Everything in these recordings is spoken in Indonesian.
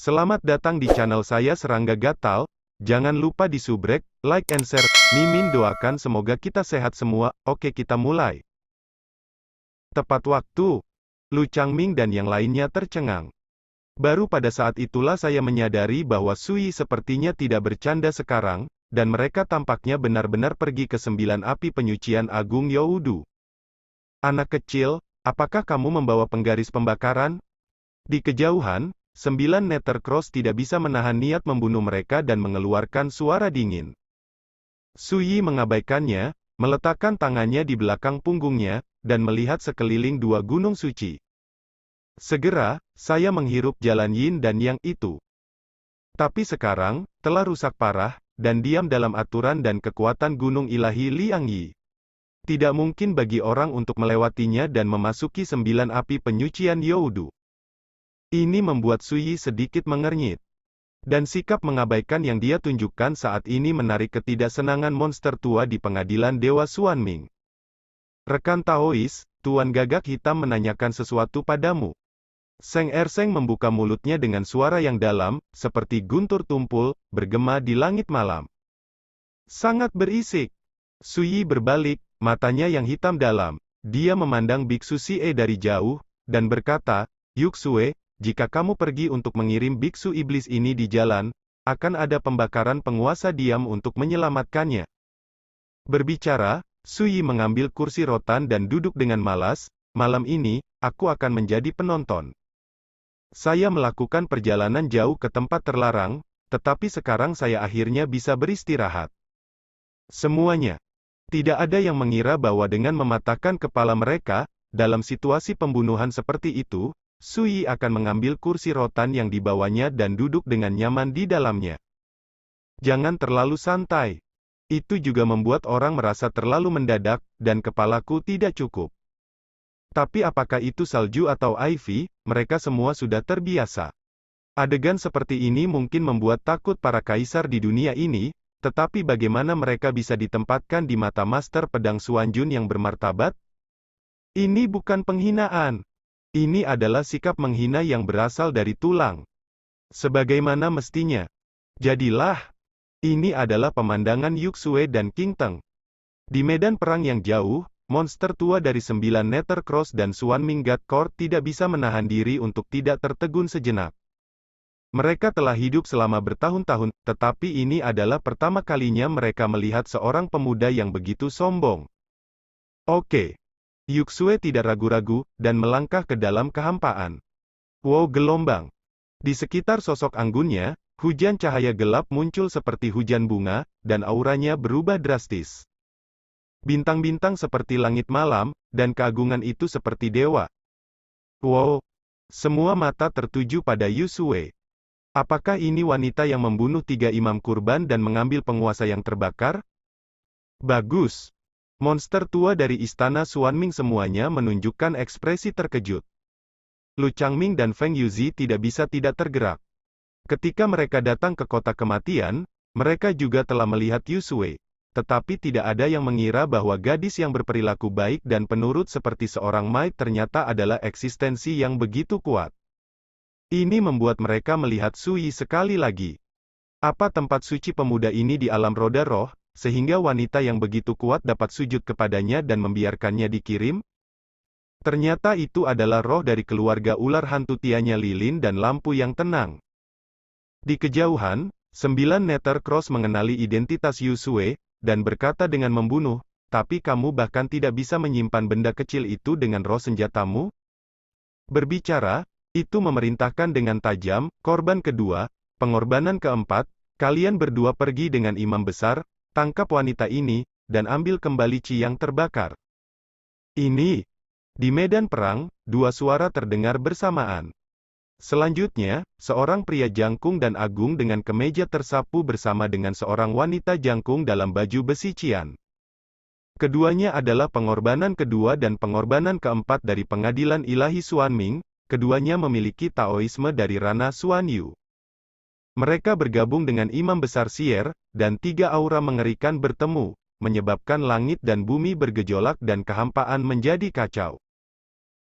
Selamat datang di channel saya Serangga Gatal. Jangan lupa di subrek, like and share. Mimin doakan semoga kita sehat semua. Oke, kita mulai. Tepat waktu. Lu Changming dan yang lainnya tercengang. Baru pada saat itulah saya menyadari bahwa Sui sepertinya tidak bercanda sekarang, dan mereka tampaknya benar-benar pergi ke 9 api penyucian agung Youdu. Anak kecil, apakah kamu membawa penggaris pembakaran? Di kejauhan, 9 Nether Cross tidak bisa menahan niat membunuh mereka dan mengeluarkan suara dingin. Sui mengabaikannya, meletakkan tangannya di belakang punggungnya, dan melihat sekeliling 2 gunung suci. Segera, saya menghirup jalan yin dan yang itu. Tapi sekarang, telah rusak parah, dan diam dalam aturan dan kekuatan gunung ilahi Liang Yi. Tidak mungkin bagi orang untuk melewatinya dan memasuki 9 api penyucian Youdu. Ini membuat Sui sedikit mengernyit. Dan sikap mengabaikan yang dia tunjukkan saat ini menarik ketidaksenangan monster tua di pengadilan Dewa Xuanming. Rekan Taois, Tuan Gagak Hitam menanyakan sesuatu padamu. Seng Erseng membuka mulutnya dengan suara yang dalam, seperti guntur tumpul, bergema di langit malam. Sangat berisik. Sui berbalik, matanya yang hitam dalam. Dia memandang Biksu Sie dari jauh, dan berkata, Yuxue, jika kamu pergi untuk mengirim biksu iblis ini di jalan, akan ada pembakaran penguasa diam untuk menyelamatkannya. Berbicara, Sui mengambil kursi rotan dan duduk dengan malas. Malam ini, aku akan menjadi penonton. Saya melakukan perjalanan jauh ke tempat terlarang, tetapi sekarang saya akhirnya bisa beristirahat. Semuanya. Tidak ada yang mengira bahwa dengan mematahkan kepala mereka, dalam situasi pembunuhan seperti itu, Sui akan mengambil kursi rotan yang dibawanya dan duduk dengan nyaman di dalamnya. Jangan terlalu santai. Itu juga membuat orang merasa terlalu mendadak, dan kepalaku tidak cukup. Tapi apakah itu salju atau Ivy, mereka semua sudah terbiasa. Adegan seperti ini mungkin membuat takut para kaisar di dunia ini, tetapi bagaimana mereka bisa ditempatkan di mata Master Pedang Xuanjun yang bermartabat? Ini bukan penghinaan. Ini adalah sikap menghina yang berasal dari tulang. Sebagaimana mestinya. Jadilah. Ini adalah pemandangan Yuxue dan King Teng. Di medan perang yang jauh, monster tua dari 9 Nether Cross dan Xuanming God Court tidak bisa menahan diri untuk tidak tertegun sejenak. Mereka telah hidup selama bertahun-tahun, tetapi ini adalah pertama kalinya mereka melihat seorang pemuda yang begitu sombong. Oke. Yuxue tidak ragu-ragu, dan melangkah ke dalam kehampaan. Wow, gelombang. Di sekitar sosok anggunnya, hujan cahaya gelap muncul seperti hujan bunga, dan auranya berubah drastis. Bintang-bintang seperti langit malam, dan keagungan itu seperti dewa. Wow. Semua mata tertuju pada Yuxue. Apakah ini wanita yang membunuh 3 imam kurban dan mengambil penguasa yang terbakar? Bagus. Monster tua dari istana Xuanming semuanya menunjukkan ekspresi terkejut. Lu Changming dan Feng Yuzi tidak bisa tidak tergerak. Ketika mereka datang ke kota kematian, mereka juga telah melihat Yuxue. Tetapi tidak ada yang mengira bahwa gadis yang berperilaku baik dan penurut seperti seorang maid ternyata adalah eksistensi yang begitu kuat. Ini membuat mereka melihat Sui sekali lagi. Apa tempat suci pemuda ini di alam roda roh, sehingga wanita yang begitu kuat dapat sujud kepadanya dan membiarkannya dikirim? Ternyata itu adalah roh dari keluarga ular hantu Tianya Lilin dan lampu yang tenang. Di kejauhan, 9 Nether Cross mengenali identitas Yuxue, dan berkata dengan membunuh, tapi kamu bahkan tidak bisa menyimpan benda kecil itu dengan roh senjatamu? Berbicara, itu memerintahkan dengan tajam, korban kedua, pengorbanan keempat, kalian berdua pergi dengan imam besar, tangkap wanita ini, dan ambil kembali Ci yang terbakar. Ini. Di medan perang, 2 suara terdengar bersamaan. Selanjutnya, seorang pria jangkung dan agung dengan kemeja tersapu bersama dengan seorang wanita jangkung dalam baju besi cian. Keduanya adalah pengorbanan kedua dan pengorbanan keempat dari pengadilan ilahi Xuanming, keduanya memiliki Taoisme dari Rana Xuanyu. Mereka bergabung dengan Imam Besar Sier, dan 3 aura mengerikan bertemu, menyebabkan langit dan bumi bergejolak dan kehampaan menjadi kacau.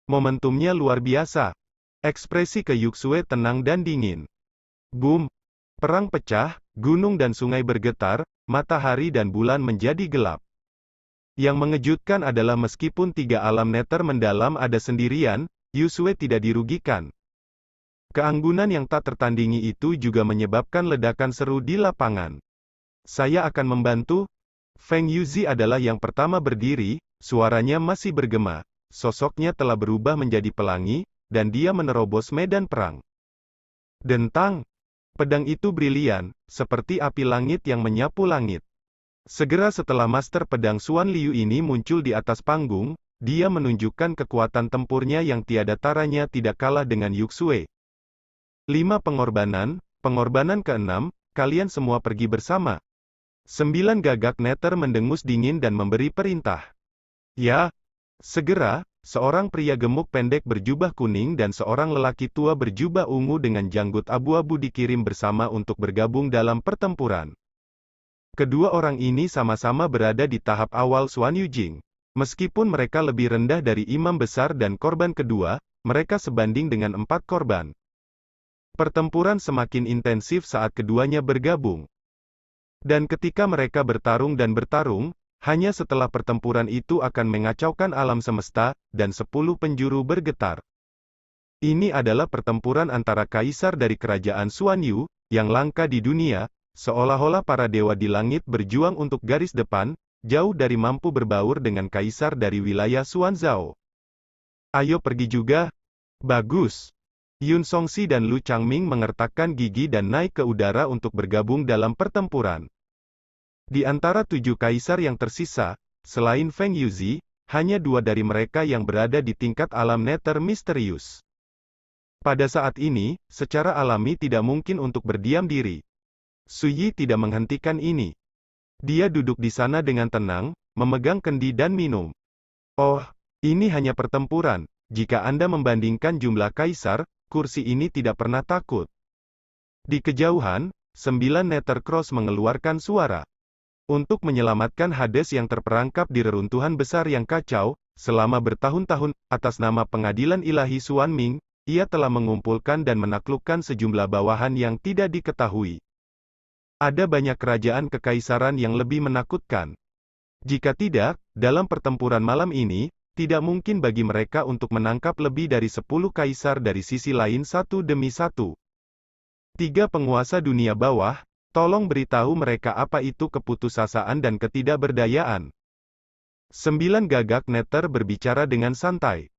Momentumnya luar biasa. Ekspresi ke Yuxue tenang dan dingin. Boom! Perang pecah, gunung dan sungai bergetar, matahari dan bulan menjadi gelap. Yang mengejutkan adalah meskipun tiga alam neter mendalam ada sendirian, Yusue tidak dirugikan. Keanggunan yang tak tertandingi itu juga menyebabkan ledakan seru di lapangan. Saya akan membantu. Feng Yuzi adalah yang pertama berdiri, suaranya masih bergema. Sosoknya telah berubah menjadi pelangi, dan dia menerobos medan perang. Dentang! Pedang itu brilian, seperti api langit yang menyapu langit. Segera setelah Master Pedang Xuan Liu ini muncul di atas panggung, dia menunjukkan kekuatan tempurnya yang tiada taranya tidak kalah dengan Yusue. 5 pengorbanan, pengorbanan ke-6, kalian semua pergi bersama. 9 gagak neter mendengus dingin dan memberi perintah. Ya. Segera, seorang pria gemuk pendek berjubah kuning dan seorang lelaki tua berjubah ungu dengan janggut abu-abu dikirim bersama untuk bergabung dalam pertempuran. Kedua orang ini sama-sama berada di tahap awal Xuan Yujing. Meskipun mereka lebih rendah dari imam besar dan korban kedua, mereka sebanding dengan 4 korban. Pertempuran semakin intensif saat keduanya bergabung. Dan ketika mereka bertarung, hanya setelah pertempuran itu akan mengacaukan alam semesta, dan 10 penjuru bergetar. Ini adalah pertempuran antara kaisar dari kerajaan Xuan Yu, yang langka di dunia, seolah-olah para dewa di langit berjuang untuk garis depan, jauh dari mampu berbaur dengan kaisar dari wilayah Xuan Zhao. Ayo pergi juga. Bagus. Yun Songxi dan Lu Changming mengertakkan gigi dan naik ke udara untuk bergabung dalam pertempuran. Di antara 7 kaisar yang tersisa, selain Feng Yuzi, hanya 2 dari mereka yang berada di tingkat alam neter misterius. Pada saat ini, secara alami tidak mungkin untuk berdiam diri. Su Yi tidak menghentikan ini. Dia duduk di sana dengan tenang, memegang kendi dan minum. Oh, ini hanya pertempuran. Jika Anda membandingkan jumlah kaisar, kursi ini tidak pernah takut. Di kejauhan, 9 neter cross mengeluarkan suara. Untuk menyelamatkan Hades yang terperangkap di reruntuhan besar yang kacau, selama bertahun-tahun, atas nama pengadilan ilahi Xuan Ming, ia telah mengumpulkan dan menaklukkan sejumlah bawahan yang tidak diketahui. Ada banyak kerajaan kekaisaran yang lebih menakutkan. Jika tidak, dalam pertempuran malam ini, tidak mungkin bagi mereka untuk menangkap lebih dari 10 kaisar dari sisi lain satu demi satu. 3 penguasa dunia bawah, tolong beritahu mereka apa itu keputusasaan dan ketidakberdayaan. 9 gagak neter berbicara dengan santai.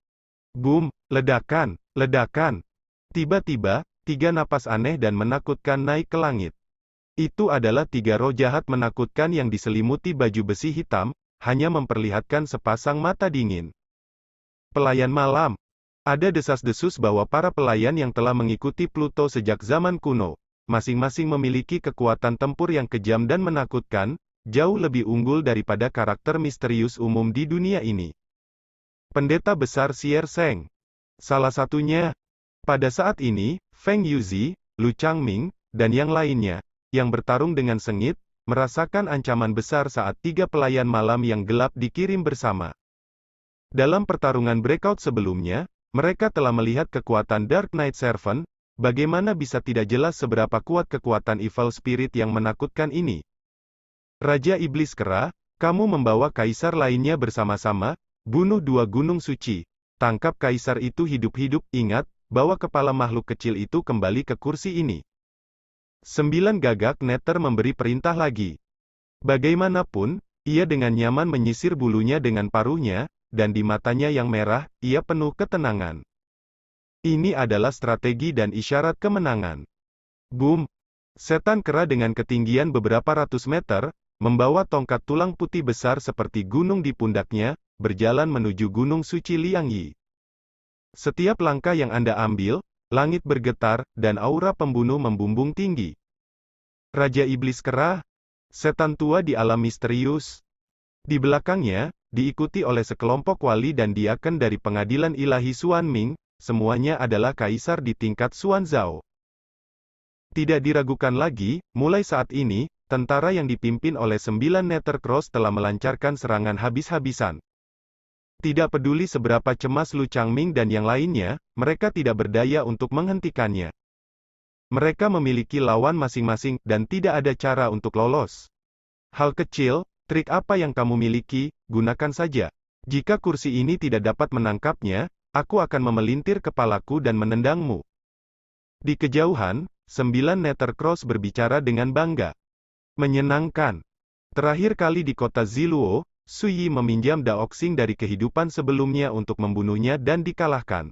Boom, ledakan, ledakan. Tiba-tiba, 3 napas aneh dan menakutkan naik ke langit. Itu adalah 3 roh jahat menakutkan yang diselimuti baju besi hitam, hanya memperlihatkan sepasang mata dingin. Pelayan malam. Ada desas-desus bahwa para pelayan yang telah mengikuti Pluto sejak zaman kuno, masing-masing memiliki kekuatan tempur yang kejam dan menakutkan, jauh lebih unggul daripada karakter misterius umum di dunia ini. Pendeta besar Xier Sheng. Salah satunya. Pada saat ini, Feng Yuzi, Lu Changming, dan yang lainnya, yang bertarung dengan sengit, merasakan ancaman besar saat 3 pelayan malam yang gelap dikirim bersama. Dalam pertarungan breakout sebelumnya, mereka telah melihat kekuatan Dark Knight Servant, bagaimana bisa tidak jelas seberapa kuat kekuatan Evil Spirit yang menakutkan ini. Raja Iblis Kera, kamu membawa kaisar lainnya bersama-sama, bunuh 2 gunung suci, tangkap kaisar itu hidup-hidup, ingat, bawa kepala makhluk kecil itu kembali ke kursi ini. 9 gagak neter memberi perintah lagi. Bagaimanapun, ia dengan nyaman menyisir bulunya dengan paruhnya, dan di matanya yang merah, ia penuh ketenangan. Ini adalah strategi dan isyarat kemenangan. Boom! Setan kera dengan ketinggian beberapa ratus meter, membawa tongkat tulang putih besar seperti gunung di pundaknya, berjalan menuju gunung suci Liangyi. Setiap langkah yang Anda ambil, langit bergetar, dan aura pembunuh membumbung tinggi. Raja Iblis Kera, setan tua di alam misterius. Di belakangnya, diikuti oleh sekelompok wali dan diaken dari pengadilan ilahi Xuan Ming, semuanya adalah kaisar di tingkat Xuan Zhao. Tidak diragukan lagi, mulai saat ini, tentara yang dipimpin oleh 9 Nether Cross telah melancarkan serangan habis-habisan. Tidak peduli seberapa cemas Lu Changming dan yang lainnya, mereka tidak berdaya untuk menghentikannya. Mereka memiliki lawan masing-masing, dan tidak ada cara untuk lolos. Hal kecil, trik apa yang kamu miliki, gunakan saja. Jika kursi ini tidak dapat menangkapnya, aku akan memelintir kepalaku dan menendangmu. Di kejauhan, 9 Nethercross berbicara dengan bangga. Menyenangkan. Terakhir kali di kota Ziluo, Su Yi meminjam Daoxing dari kehidupan sebelumnya untuk membunuhnya dan dikalahkan.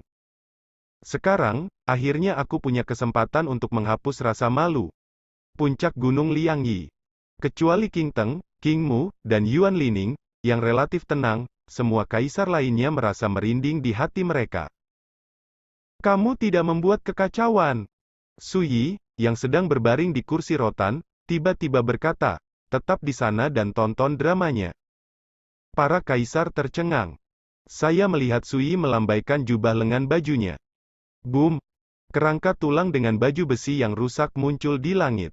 Sekarang, akhirnya aku punya kesempatan untuk menghapus rasa malu. Puncak Gunung Liangyi. Kecuali King Teng, King Mu, dan Yuan Lining, yang relatif tenang, semua kaisar lainnya merasa merinding di hati mereka. Kamu tidak membuat kekacauan. Su Yi, yang sedang berbaring di kursi rotan, tiba-tiba berkata, tetap di sana dan tonton dramanya. Para kaisar tercengang. Saya melihat Su Yi melambaikan jubah lengan bajunya. Boom! Kerangka tulang dengan baju besi yang rusak muncul di langit.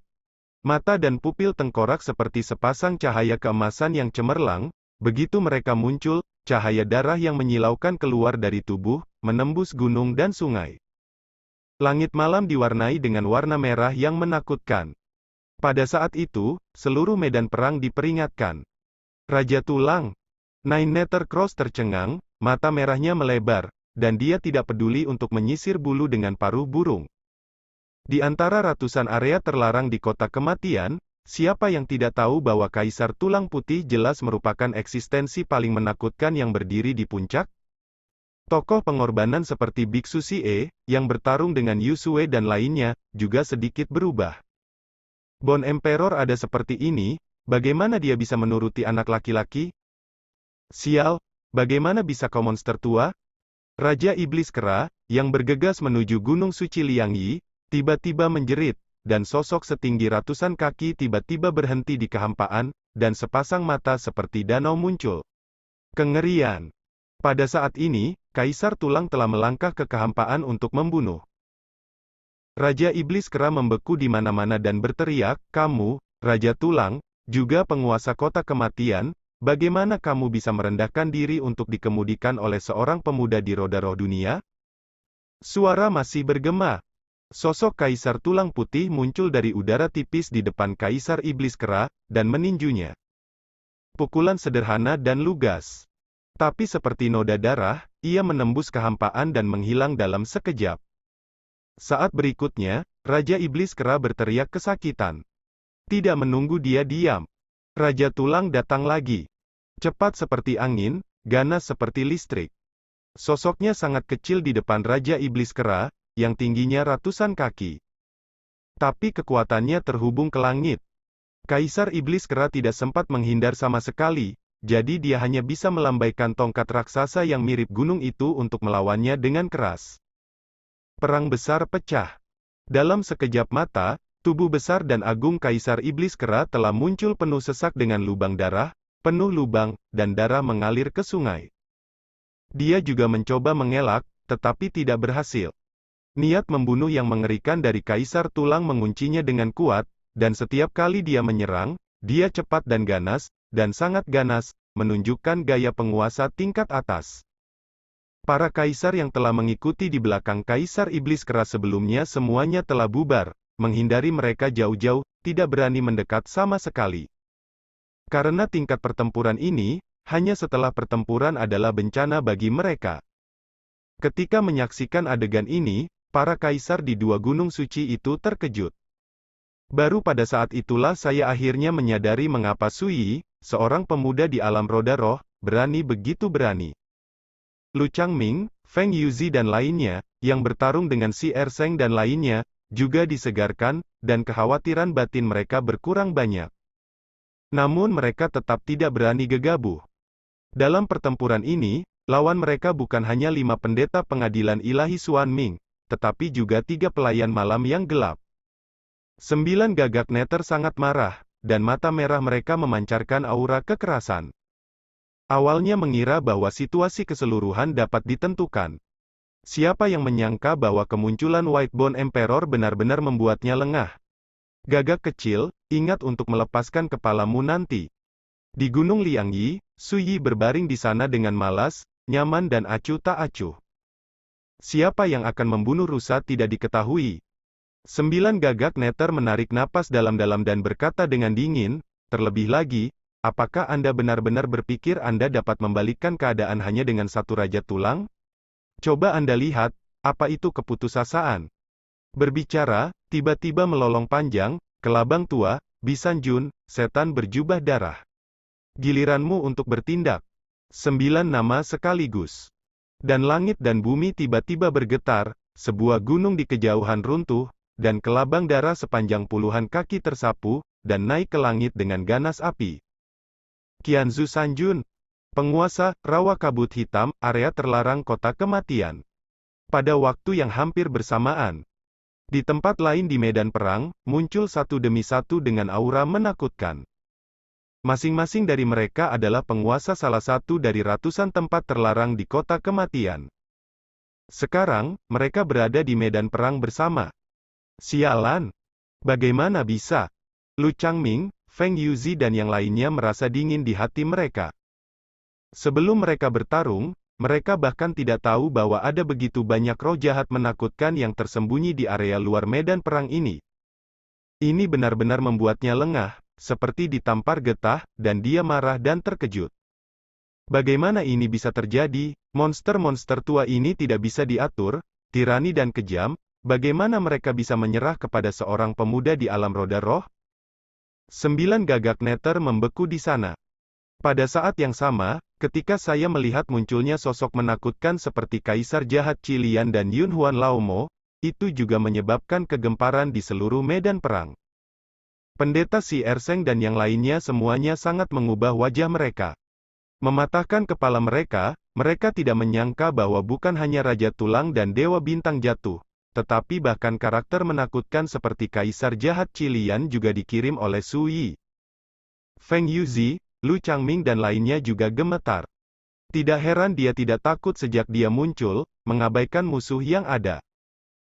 Mata dan pupil tengkorak seperti sepasang cahaya keemasan yang cemerlang. Begitu mereka muncul, cahaya darah yang menyilaukan keluar dari tubuh, menembus gunung dan sungai. Langit malam diwarnai dengan warna merah yang menakutkan. Pada saat itu, seluruh medan perang diperingatkan. Raja Tulang. Nine Nethercross tercengang, mata merahnya melebar, dan dia tidak peduli untuk menyisir bulu dengan paruh burung. Di antara ratusan area terlarang di kota kematian, siapa yang tidak tahu bahwa Kaisar Tulang Putih jelas merupakan eksistensi paling menakutkan yang berdiri di puncak? Tokoh pengorbanan seperti Biksu Xie, yang bertarung dengan Yusue dan lainnya, juga sedikit berubah. Bon Emperor ada seperti ini, bagaimana dia bisa menuruti anak laki-laki? Sial, bagaimana bisa kau monster tua? Raja Iblis Kera, yang bergegas menuju Gunung Suci Liangyi, tiba-tiba menjerit, dan sosok setinggi ratusan kaki tiba-tiba berhenti di kehampaan, dan sepasang mata seperti danau muncul. Kengerian. Pada saat ini, Kaisar Tulang telah melangkah ke kehampaan untuk membunuh. Raja Iblis Kera membeku di mana-mana dan berteriak, kamu, Raja Tulang, juga penguasa kota kematian, bagaimana kamu bisa merendahkan diri untuk dikemudikan oleh seorang pemuda di roda roh dunia? Suara masih bergema. Sosok Kaisar Tulang Putih muncul dari udara tipis di depan Kaisar Iblis Kera, dan meninjunya. Pukulan sederhana dan lugas. Tapi seperti noda darah, ia menembus kehampaan dan menghilang dalam sekejap. Saat berikutnya, Raja Iblis Kera berteriak kesakitan. Tidak menunggu dia diam. Raja Tulang datang lagi. Cepat seperti angin, ganas seperti listrik. Sosoknya sangat kecil di depan Raja Iblis Kera, yang tingginya ratusan kaki. Tapi kekuatannya terhubung ke langit. Kaisar Iblis Kera tidak sempat menghindar sama sekali, jadi dia hanya bisa melambaikan tongkat raksasa yang mirip gunung itu untuk melawannya dengan keras. Perang besar pecah. Dalam sekejap mata, tubuh besar dan agung Kaisar Iblis Kera telah muncul penuh sesak dengan lubang darah, penuh lubang, dan darah mengalir ke sungai. Dia juga mencoba mengelak, tetapi tidak berhasil. Niat membunuh yang mengerikan dari Kaisar Tulang menguncinya dengan kuat, dan setiap kali dia menyerang, dia cepat dan ganas, dan sangat ganas, menunjukkan gaya penguasa tingkat atas. Para kaisar yang telah mengikuti di belakang Kaisar Iblis Kera sebelumnya semuanya telah bubar, menghindari mereka jauh-jauh, tidak berani mendekat sama sekali. Karena tingkat pertempuran ini, hanya setelah pertempuran adalah bencana bagi mereka. Ketika menyaksikan adegan ini, para kaisar di dua gunung suci itu terkejut. Baru pada saat itulah saya akhirnya menyadari mengapa Su Yi, seorang pemuda di alam roda roh, berani begitu berani. Lu Changming, Feng Yuzi dan lainnya, yang bertarung dengan Si Erseng dan lainnya, juga disegarkan, dan kekhawatiran batin mereka berkurang banyak. Namun mereka tetap tidak berani gegabah. Dalam pertempuran ini, lawan mereka bukan hanya 5 pendeta pengadilan ilahi Xuan Ming, tetapi juga 3 pelayan malam yang gelap. 9 gagak neter sangat marah, dan mata merah mereka memancarkan aura kekerasan. Awalnya mengira bahwa situasi keseluruhan dapat ditentukan. Siapa yang menyangka bahwa kemunculan Whitebone Emperor benar-benar membuatnya lengah. Gagak kecil, ingat untuk melepaskan kepalamu nanti. Di Gunung Liangyi, Su Yi berbaring di sana dengan malas, nyaman dan acuh tak acuh. Siapa yang akan membunuh rusa tidak diketahui. 9 gagak neter menarik napas dalam-dalam dan berkata dengan dingin, terlebih lagi, apakah Anda benar-benar berpikir Anda dapat membalikkan keadaan hanya dengan satu raja tulang? Coba Anda lihat, apa itu keputusasaan? Berbicara, tiba-tiba melolong panjang, kelabang tua, Bisanjun, setan berjubah darah. Giliranmu untuk bertindak. 9 nama sekaligus. Dan langit dan bumi tiba-tiba bergetar, sebuah gunung di kejauhan runtuh, dan kelabang darah sepanjang puluhan kaki tersapu, dan naik ke langit dengan ganas api. Qianzu Sanjun, penguasa, rawa kabut hitam, area terlarang kota kematian. Pada waktu yang hampir bersamaan, di tempat lain di medan perang, muncul satu demi satu dengan aura menakutkan. Masing-masing dari mereka adalah penguasa salah satu dari ratusan tempat terlarang di kota kematian. Sekarang, mereka berada di medan perang bersama. Sialan! Bagaimana bisa? Lu Changming, Feng Yuzi dan yang lainnya merasa dingin di hati mereka. Sebelum mereka bertarung, mereka bahkan tidak tahu bahwa ada begitu banyak roh jahat menakutkan yang tersembunyi di area luar medan perang ini. Ini benar-benar membuatnya lengah, seperti ditampar getah, dan dia marah dan terkejut. Bagaimana ini bisa terjadi? Monster-monster tua ini tidak bisa diatur, tirani dan kejam. Bagaimana mereka bisa menyerah kepada seorang pemuda di alam roda roh? 9 gagak neter membeku di sana. Pada saat yang sama, ketika saya melihat munculnya sosok menakutkan seperti Kaisar Jahat Qilian dan Yun Huan Laomo, itu juga menyebabkan kegemparan di seluruh medan perang. Pendeta Si Erseng dan yang lainnya semuanya sangat mengubah wajah mereka. Mematahkan kepala mereka, mereka tidak menyangka bahwa bukan hanya Raja Tulang dan Dewa Bintang jatuh, tetapi bahkan karakter menakutkan seperti Kaisar Jahat Qilian juga dikirim oleh Su Yi. Feng Yuzi, Lu Changming dan lainnya juga gemetar. Tidak heran dia tidak takut sejak dia muncul, mengabaikan musuh yang ada.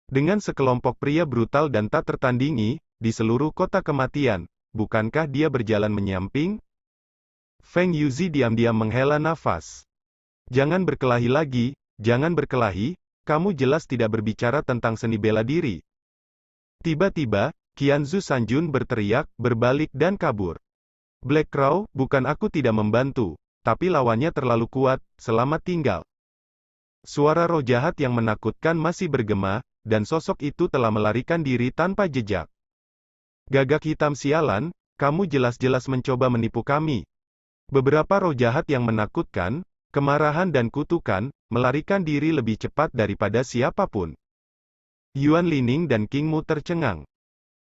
Dengan sekelompok pria brutal dan tak tertandingi, di seluruh kota kematian, bukankah dia berjalan menyamping? Feng Yuzi diam-diam menghela nafas. Jangan berkelahi lagi, jangan berkelahi, kamu jelas tidak berbicara tentang seni bela diri. Tiba-tiba, Qianzu Sanjun berteriak, berbalik dan kabur. Black Crow, bukan aku tidak membantu, tapi lawannya terlalu kuat, selamat tinggal. Suara roh jahat yang menakutkan masih bergema, dan sosok itu telah melarikan diri tanpa jejak. Gagak hitam sialan, kamu jelas-jelas mencoba menipu kami. Beberapa roh jahat yang menakutkan, kemarahan dan kutukan, melarikan diri lebih cepat daripada siapapun. Yuan Lining dan King Mu tercengang.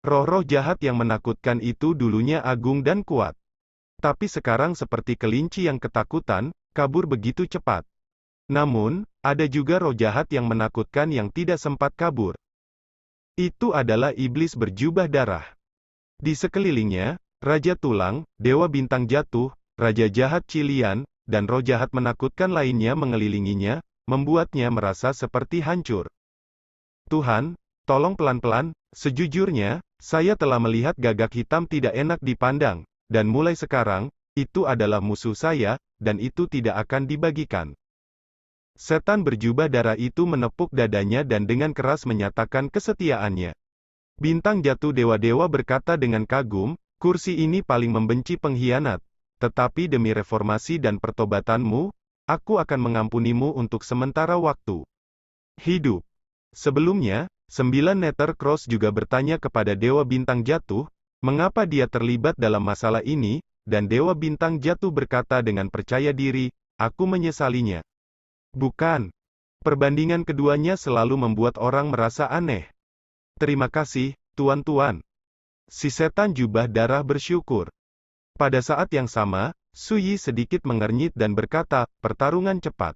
Roh-roh jahat yang menakutkan itu dulunya agung dan kuat. Tapi sekarang seperti kelinci yang ketakutan, kabur begitu cepat. Namun, ada juga roh jahat yang menakutkan yang tidak sempat kabur. Itu adalah iblis berjubah darah. Di sekelilingnya, Raja Tulang, Dewa Bintang Jatuh, Raja Jahat Qilian, dan roh jahat menakutkan lainnya mengelilinginya, membuatnya merasa seperti hancur. Tuhan, tolong pelan-pelan, sejujurnya, saya telah melihat gagak hitam tidak enak dipandang, dan mulai sekarang, itu adalah musuh saya, dan itu tidak akan dibagikan. Setan berjubah darah itu menepuk dadanya dan dengan keras menyatakan kesetiaannya. Bintang Jatuh dewa-dewa berkata dengan kagum, kursi ini paling membenci pengkhianat. Tetapi demi reformasi dan pertobatanmu, aku akan mengampunimu untuk sementara waktu. Hidup. Sebelumnya, 9 Nether Cross juga bertanya kepada Dewa Bintang Jatuh, mengapa dia terlibat dalam masalah ini, dan Dewa Bintang Jatuh berkata dengan percaya diri, aku menyesalinya. Bukan. Perbandingan keduanya selalu membuat orang merasa aneh. Terima kasih, tuan-tuan. Si setan jubah darah bersyukur. Pada saat yang sama, Su Yi sedikit mengernyit dan berkata, pertarungan cepat.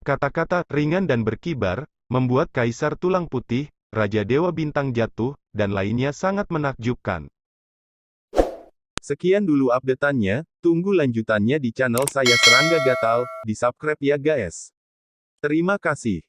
Kata-kata ringan dan berkibar, membuat Kaisar Tulang Putih, Raja Dewa Bintang Jatuh, dan lainnya sangat menakjubkan. Sekian dulu update-annya, tunggu lanjutannya di channel saya Serangga Gatal, di subscribe ya guys. Terima kasih.